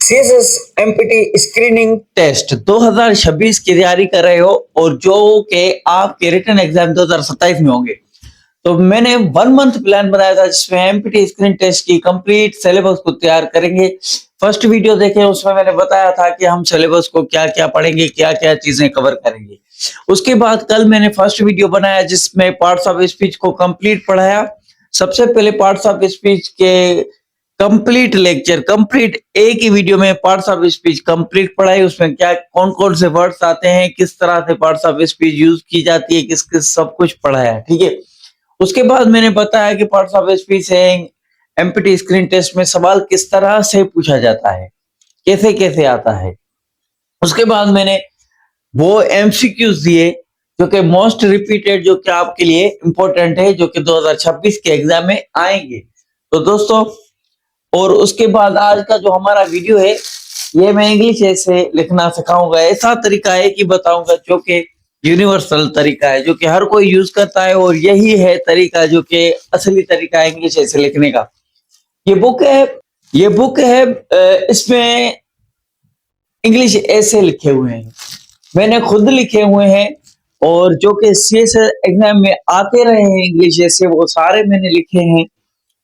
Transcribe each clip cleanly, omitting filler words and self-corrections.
CSS empty screening test 2026 की तैयारी कर रहे हो और जो कि आपके रिटन एग्जाम 2027 में होंगे। तो मैंने 1 मंथ प्लान बनाया था जिसमें एमपीटी स्क्रीन टेस्ट की कंप्लीट सिलेबस को तैयार करेंगे। फर्स्ट वीडियो देखें, उसमें मैंने बताया था कि हम सिलेबस को क्या क्या पढ़ेंगे, क्या क्या चीजें कवर करेंगे। उसके बाद कल मैंने फर्स्ट वीडियो बनाया जिसमें पार्ट्स ऑफ स्पीच को कंप्लीट पढ़ाया। सबसे पहले पार्ट्स ऑफ स्पीच के कंप्लीट लेक्चर, कंप्लीट एक ही वीडियो में पार्ट्स ऑफ स्पीच कंप्लीट पढ़ाई। उसमें क्या कौन कौन से वर्ड्स आते हैं, किस तरह से पार्ट्स ऑफ स्पीच यूज की जाती है, किस किस सब कुछ पढ़ाया। ठीक है। उसके बाद मैंने बताया कि पार्ट्स ऑफ स्पीच से एमपीटी स्क्रीन टेस्ट में सवाल किस तरह से पूछा जाता है, कैसे कैसे आता है। उसके बाद मैंने वो एमसीक्यूज दिए जो कि मोस्ट रिपीटेड, जो कि आपके लिए इंपॉर्टेंट है, जो कि 2026 के एग्जाम में आएंगे। तो दोस्तों, और उसके बाद आज का जो हमारा वीडियो है ये मैं इंग्लिश ऐसे लिखना सिखाऊंगा। ऐसा तरीका है कि बताऊंगा जो कि यूनिवर्सल तरीका है, जो कि हर कोई यूज करता है, और यही है तरीका जो कि असली तरीका है इंग्लिश ऐसे लिखने का। ये बुक है इसमें इंग्लिश ऐसे लिखे हुए हैं, मैंने खुद लिखे हुए हैं, और जो कि सीएसएस एग्जाम में आते रहे हैं इंग्लिश ऐसे, वो सारे मैंने लिखे हैं।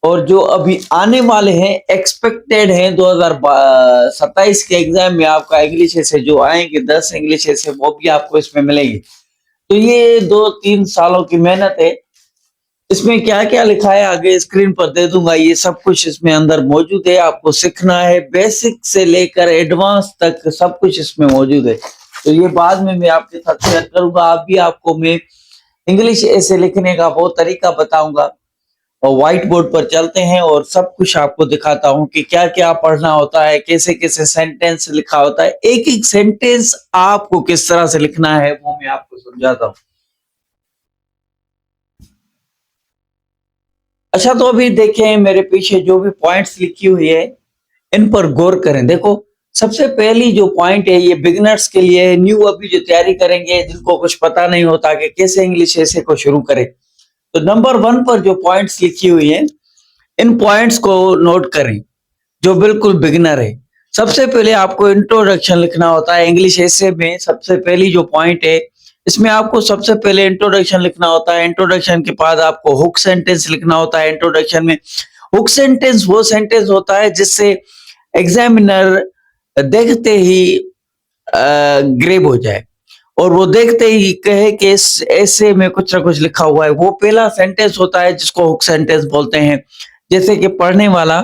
और जो अभी आने वाले हैं एक्सपेक्टेड हैं 2027 के एग्जाम में आपका इंग्लिश ऐसे जो आएंगे 10 इंग्लिश ऐसे, वो भी आपको इसमें मिलेंगे। तो ये 2-3 सालों की मेहनत है। इसमें क्या क्या लिखा है आगे स्क्रीन पर दे दूंगा, ये सब कुछ इसमें अंदर मौजूद है। आपको सीखना है, बेसिक से लेकर एडवांस तक सब कुछ इसमें मौजूद है। तो ये बाद में मैं आपके साथ शेयर करूंगा। आपको मैं इंग्लिश ऐसे लिखने का बहुत तरीका बताऊंगा, और व्हाइट बोर्ड पर चलते हैं और सब कुछ आपको दिखाता हूं कि क्या क्या पढ़ना होता है, कैसे कैसे सेंटेंस लिखा होता है, एक एक सेंटेंस आपको किस तरह से लिखना है वो मैं आपको समझाता हूं। अच्छा, तो अभी देखें मेरे पीछे जो भी पॉइंट्स लिखी हुई है इन पर गौर करें। देखो, सबसे पहली जो पॉइंट है ये बिगिनर्स के लिए है, न्यू अभी जो तैयारी करेंगे, जिनको कुछ पता नहीं होता कि कैसे इंग्लिश ऐसे को शुरू करें। तो नंबर 1 पर जो पॉइंट्स लिखी हुई है इन पॉइंट्स को नोट करें, जो बिल्कुल बिगिनर है। सबसे पहले आपको इंट्रोडक्शन लिखना होता है इंग्लिश ऐसे में। सबसे पहली जो पॉइंट है इसमें आपको सबसे पहले इंट्रोडक्शन लिखना होता है। इंट्रोडक्शन के बाद आपको हुक सेंटेंस लिखना होता है। इंट्रोडक्शन में हुक सेंटेंस वो सेंटेंस होता है जिससे एग्जामिनर देखते ही ग्रेब हो जाए, और वो देखते ही कहे कि इस ऐसे में कुछ ना कुछ लिखा हुआ है। वो पहला सेंटेंस होता है जिसको हुक सेंटेंस बोलते हैं। जैसे कि पढ़ने वाला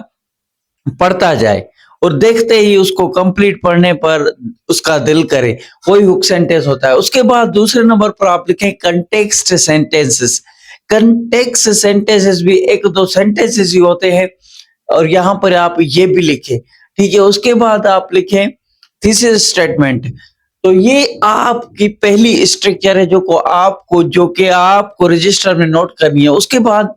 पढ़ता जाए और देखते ही उसको कंप्लीट पढ़ने पर उसका दिल करे, वही हुक सेंटेंस होता है। उसके बाद दूसरे नंबर पर आप लिखें कंटेक्स्ट सेंटेंसेस। कंटेक्स्ट सेंटेंसेस भी एक दो सेंटेंसेस ही होते हैं, और यहाँ पर आप ये भी लिखें। ठीक है। उसके बाद आप लिखें थीसिस स्टेटमेंट। तो ये आपकी पहली स्ट्रक्चर है जो कि आपको रजिस्टर में नोट करनी है। उसके बाद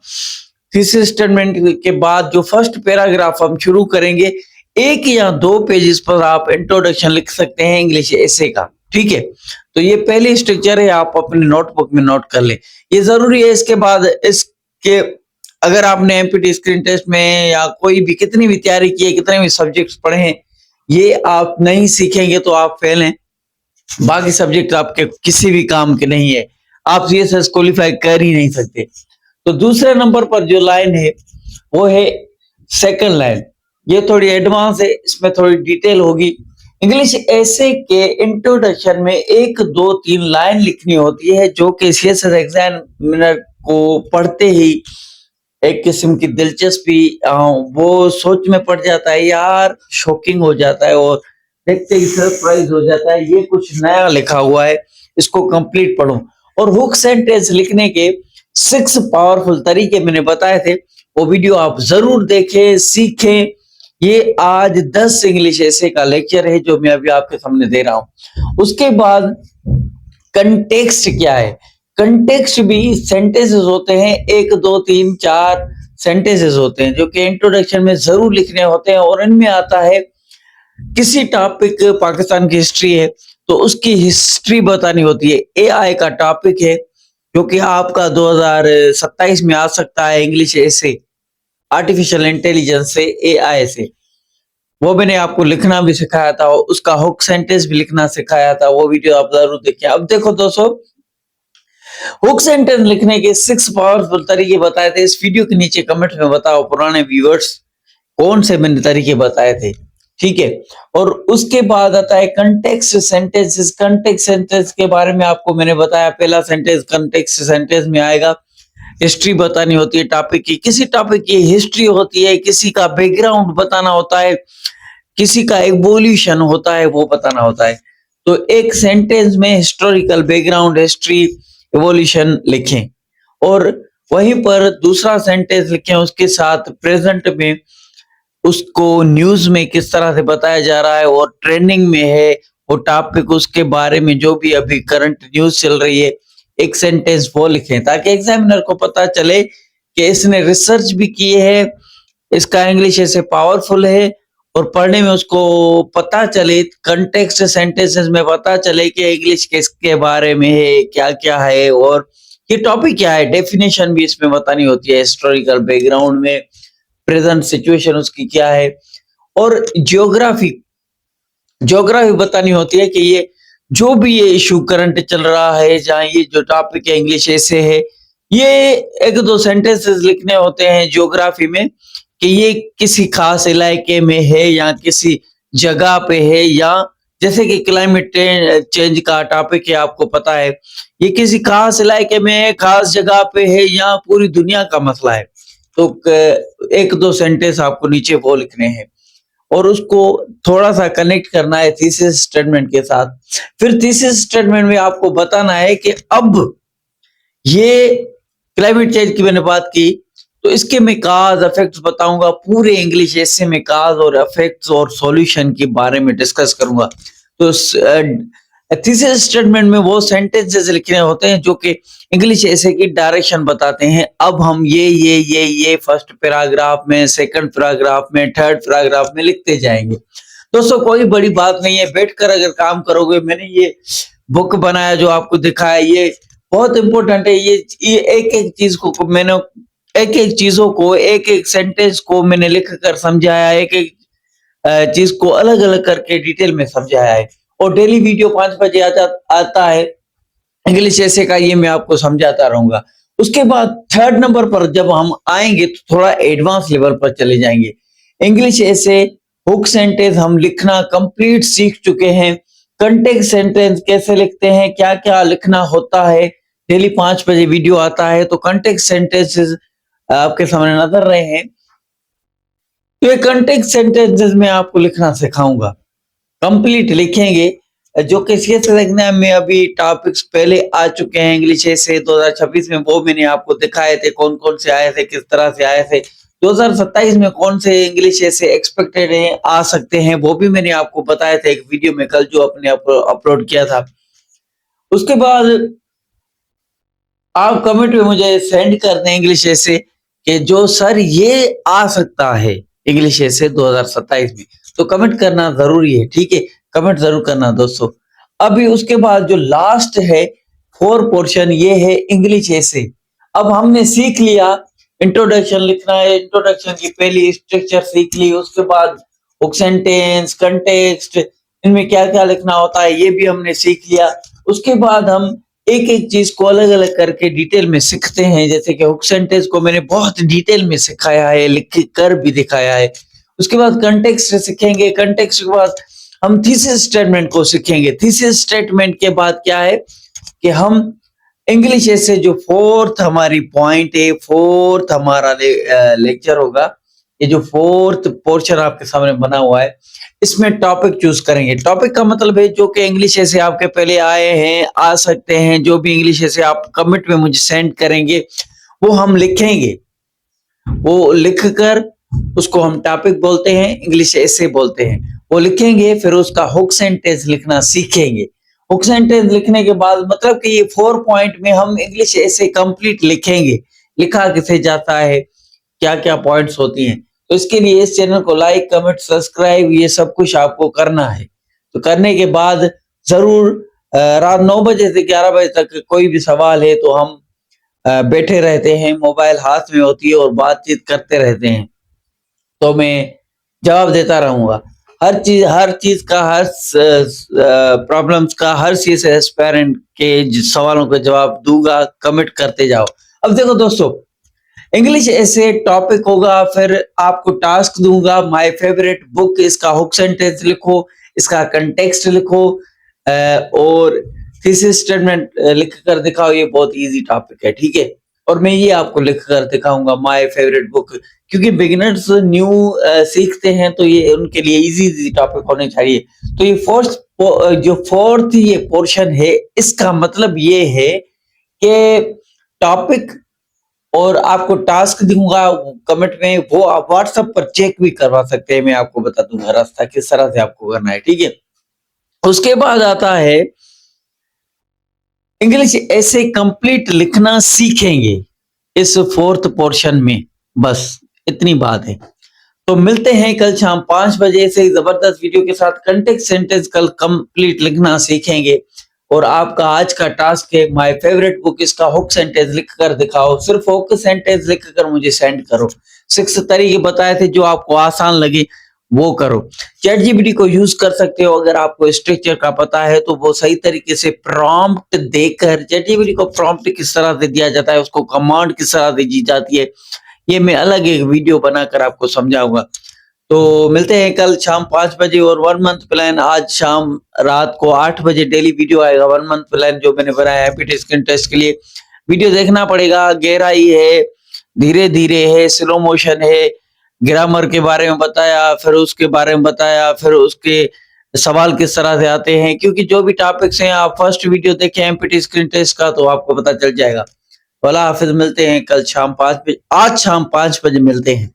थीसिस स्टेटमेंट के बाद जो फर्स्ट पैराग्राफ हम शुरू करेंगे, 1 या 2 पेजेस पर आप इंट्रोडक्शन लिख सकते हैं इंग्लिश ऐसे का। ठीक है। तो ये पहली स्ट्रक्चर है, आप अपने नोटबुक में नोट कर लें, ये जरूरी है। इसके बाद इसके अगर आपने एमपीटी स्क्रीन टेस्ट में या कोई भी कितनी भी तैयारी की है, कितने भी सब्जेक्ट्स पढ़े हैं, ये आप नहीं सीखेंगे तो आप फेल हैं। बाकी सब्जेक्ट आपके किसी भी काम के नहीं है, आप सीएसएस क्वालिफाई कर ही नहीं सकते। तो दूसरे नंबर पर जो लाइन है वो है सेकंड लाइन। ये थोड़ी एडवांस है, इसमें थोड़ी डिटेल होगी। इंग्लिश ऐसे के इंट्रोडक्शन में 1, 2, 3 लाइन लिखनी होती है, जो कि सीएसएस एग्जामिनर को पढ़ते ही एक किस्म की दिलचस्पी, वो सोच में पड़ जाता है, यार शॉकिंग हो जाता है, और देखते ही सरप्राइज हो जाता है, ये कुछ नया लिखा हुआ है, इसको कंप्लीट पढ़ो। और हुक सेंटेंस लिखने के 6 पावरफुल तरीके मैंने बताए थे, वो वीडियो आप जरूर देखें, सीखें। ये आज 10 इंग्लिश ऐसे का लेक्चर है जो मैं अभी आपके सामने दे रहा हूं। उसके बाद कंटेक्स्ट क्या है? कंटेक्स्ट भी सेंटेंसेस होते हैं, 1, 2, 3, 4 सेंटेंसेस होते हैं जो कि इंट्रोडक्शन में जरूर लिखने होते हैं, और इनमें आता है किसी टॉपिक, पाकिस्तान की हिस्ट्री है तो उसकी हिस्ट्री बतानी होती है। एआई का टॉपिक है जो कि आपका 2027 में आ सकता है इंग्लिश ऐसे, आर्टिफिशियल इंटेलिजेंस से, एआई से। वो मैंने आपको लिखना भी सिखाया था, उसका हुक सेंटेंस भी लिखना सिखाया था, वो वीडियो आप जरूर देखिए। अब देखो दोस्तों, हुक सेंटेंस लिखने के 6 पावरफुल तरीके बताए थे। इस वीडियो के नीचे कमेंट में बताओ पुराने व्यूअर्स कौन से मैंने तरीके बताए थे, ठीक है। और उसके बाद आता है कंटेक्स्ट सेंटेंसेस। कंटेक्स्ट सेंटेंस के बारे में आपको मैंने बताया, पहला सेंटेंस कंटेक्स्ट सेंटेंस में आएगा, हिस्ट्री बतानी होती है टॉपिक की, किसी टॉपिक की हिस्ट्री होती है, किसी का बैकग्राउंड बताना होता है, किसी का एवोल्यूशन होता है वो बताना होता है। तो एक सेंटेंस में हिस्टोरिकल बैकग्राउंड, हिस्ट्री, एवोल्यूशन लिखें, और वहीं पर दूसरा सेंटेंस लिखें उसके साथ प्रेजेंट में उसको न्यूज में किस तरह से बताया जा रहा है और ट्रेंडिंग में है वो टॉपिक, उसके बारे में जो भी अभी करंट न्यूज चल रही है, एक सेंटेंस वो लिखें ताकि एग्जामिनर को पता चले कि इसने रिसर्च भी की है, इसका इंग्लिश ऐसे पावरफुल है, और पढ़ने में उसको पता चले, कंटेक्स्ट सेंटेंसेस में पता चले कि इंग्लिश किसके बारे में है, क्या क्या है और ये टॉपिक क्या है। डेफिनेशन भी इसमें बतानी होती है, हिस्टोरिकल बैकग्राउंड में प्रेजेंट सिचुएशन उसकी क्या है, और ज्योग्राफी ज्योग्राफी बतानी होती है कि ये जो भी ये इशू करंट चल रहा है, जहाँ ये जो टॉपिक है इंग्लिश ऐसे है, ये एक दो सेंटेंसेस लिखने होते हैं ज्योग्राफी में कि ये किसी खास इलाके में है या किसी जगह पे है, या जैसे कि क्लाइमेट चेंज का टॉपिक है, आपको पता है ये किसी खास इलाके में है, खास जगह पे है, या पूरी दुनिया का मसला है। तो एक दो सेंटेंस आपको नीचे वो लिखने हैं और उसको थोड़ा सा कनेक्ट करना है थीसिस स्टेटमेंट के साथ। फिर थीसिस स्टेटमेंट में आपको बताना है कि अब ये क्लाइमेट चेंज की मैंने बात की, तो इसके मैं काज इफेक्ट्स बताऊंगा, पूरे इंग्लिश ऐसे में काज और इफेक्ट्स और सॉल्यूशन के बारे में डिस्कस करूंगा। तो थीसिस स्टेटमेंट में वो सेंटेंसेस लिखने होते हैं जो कि इंग्लिश ऐसे की डायरेक्शन बताते हैं। अब हम ये फर्स्ट पैराग्राफ में, सेकंड पैराग्राफ में, थर्ड पैराग्राफ में लिखते जाएंगे। दोस्तों कोई बड़ी बात नहीं है, बैठकर अगर काम करोगे, मैंने ये बुक बनाया जो आपको दिखाया, ये बहुत इंपॉर्टेंट है। ये एक एक चीज को मैंने एक एक चीजों को, एक एक सेंटेंस को मैंने लिख कर समझाया, एक एक चीज को अलग अलग करके डिटेल में समझाया है। और डेली वीडियो 5 बजे आता है इंग्लिश ऐसे का, ये मैं आपको समझाता रहूंगा। उसके बाद थर्ड नंबर पर जब हम आएंगे तो थोड़ा एडवांस लेवल पर चले जाएंगे। इंग्लिश ऐसे हुक सेंटेंस हम लिखना कंप्लीट सीख चुके हैं। कंटेक्स्ट सेंटेंस कैसे लिखते हैं, क्या क्या लिखना होता है, डेली 5 बजे वीडियो आता है, तो कंटेक्स्ट सेंटेंसेस आपके सामने नजर रहे हैं। तो ये कंटेक्स्ट सेंटेंसेस में आपको लिखना सिखाऊंगा, कंप्लीट लिखेंगे। जो कि सीएस एग्जाम में अभी टॉपिक्स पहले आ चुके हैं इंग्लिश से 2026 में, वो मैंने आपको दिखाए थे कौन कौन से आए थे, किस तरह से आए थे। 2027 में कौन से इंग्लिश ऐसे एक्सपेक्टेड है आ सकते हैं, वो भी मैंने आपको बताया था एक वीडियो में कल जो अपने अपलोड किया था। उसके बाद आप कमेंट में मुझे सेंड कर दें इंग्लिश ऐसे कि जो सर ये आ सकता है इंग्लिश ऐसे 2027 में, तो कमेंट करना जरूरी है, ठीक है, कमेंट जरूर करना दोस्तों। अभी उसके बाद जो लास्ट है 4 पोर्शन, ये है इंग्लिश ऐसे। अब हमने सीख लिया इंट्रोडक्शन लिखना है, इंट्रोडक्शन की पहली स्ट्रक्चर सीख ली, उसके बाद हुक सेंटेंस, कंटेक्स्ट, इनमें क्या क्या लिखना होता है ये भी हमने सीख लिया। उसके बाद हम एक एक चीज को अलग अलग करके डिटेल में सीखते हैं, जैसे कि हुक सेंटेंस को मैंने बहुत डिटेल में सिखाया है, लिख कर भी दिखाया है। उसके बाद कंटेक्स्ट सीखेंगे, कंटेक्स्ट के बाद हम थीसिस स्टेटमेंट को सीखेंगे। थीसिस स्टेटमेंट के बाद क्या है कि हम इंग्लिश ऐसे जो फोर्थ हमारी पॉइंट है, फोर्थ हमारा लेक्चर होगा, ये जो फोर्थ पोर्शन आपके सामने बना हुआ है, इसमें टॉपिक चूज करेंगे। टॉपिक का मतलब है जो कि इंग्लिश ऐसे आपके पहले आए हैं, आ सकते हैं, जो भी इंग्लिश ऐसे आप कमेंट में मुझे सेंड करेंगे वो हम लिखेंगे, वो लिखकर उसको हम टॉपिक बोलते हैं, इंग्लिश ऐसे बोलते हैं, वो लिखेंगे। फिर उसका हुक सेंटेंस लिखना सीखेंगे। हुक सेंटेंस लिखने के बाद मतलब कि ये 4 पॉइंट में हम इंग्लिश ऐसे कंप्लीट लिखेंगे, लिखा किसे जाता है, क्या क्या पॉइंट्स होती हैं। तो इसके लिए इस चैनल को लाइक, कमेंट, सब्सक्राइब ये सब कुछ आपको करना है। तो करने के बाद जरूर रात 9 बजे से 11 बजे तक कोई भी सवाल है तो हम बैठे रहते हैं, मोबाइल हाथ में होती है और बातचीत करते रहते हैं, तो मैं जवाब देता रहूंगा। हर चीज का, हर प्रॉब्लम्स का, हर चीज एस्पायरेंट के सवालों के जवाब दूंगा, कमेंट करते जाओ। अब देखो दोस्तों, इंग्लिश ऐसे टॉपिक होगा, फिर आपको टास्क दूंगा, माय फेवरेट बुक, इसका हुक सेंटेंस लिखो, इसका कंटेक्स्ट लिखो, और थीसिस स्टेटमेंट लिख कर दिखाओ। ये बहुत इजी टॉपिक है, ठीक है। और मैं ये आपको लिख कर दिखाऊंगा, माय फेवरेट बुक, क्योंकि बिगिनर्स न्यू सीखते हैं, तो ये उनके लिए इजी टॉपिक होने चाहिए। तो ये फोर्थ ये पोर्शन है, इसका मतलब ये है कि टॉपिक और आपको टास्क दूंगा कमेंट में, वो आप व्हाट्सएप पर चेक भी करवा सकते हैं। मैं आपको बता दूंगा रास्ता किस तरह से आपको करना है, ठीक है। उसके बाद आता है इंग्लिश ऐसे कंप्लीट लिखना सीखेंगे इस फोर्थ पोर्शन में, बस इतनी बात है। तो मिलते हैं कल शाम 5 बजे से जबरदस्त वीडियो के साथ। कंटेक्स्ट सेंटेंस कल कंप्लीट लिखना सीखेंगे, और आपका आज का टास्क है माय फेवरेट बुक, इसका हुक सेंटेंस लिख कर दिखाओ। सिर्फ हुक सेंटेंस लिख कर मुझे सेंड करो। 6 तरीके बताए थे, जो आपको आसान लगे वो करो। चैट जीपीटी को यूज कर सकते हो, अगर आपको स्ट्रक्चर का पता है तो वो सही तरीके से प्रॉम्प्ट देकर, चैट जीपीटी को प्रॉम्प्ट किस तरह से दिया जाता है, उसको कमांड किस तरह से दी जाती है, ये मैं अलग एक वीडियो बनाकर आपको समझाऊंगा। तो मिलते हैं कल शाम 5 बजे। और 1 मंथ प्लान आज शाम रात को 8 बजे डेली वीडियो आएगा। 1 मंथ प्लान जो मैंने बनाया है एपीटी स्किन टेस्ट के लिए, वीडियो देखना पड़ेगा। गहराई है, धीरे धीरे है, स्लो मोशन है, ग्रामर के बारे में बताया, फिर उसके बारे में बताया, फिर उसके सवाल किस तरह से आते हैं, क्योंकि जो भी टॉपिक्स हैं आप फर्स्ट वीडियो देखें एमपीटी स्क्रीन टेस्ट का, तो आपको पता चल जाएगा। वाला हाफिज, मिलते हैं कल शाम 5 बजे, आज शाम 5 बजे मिलते हैं।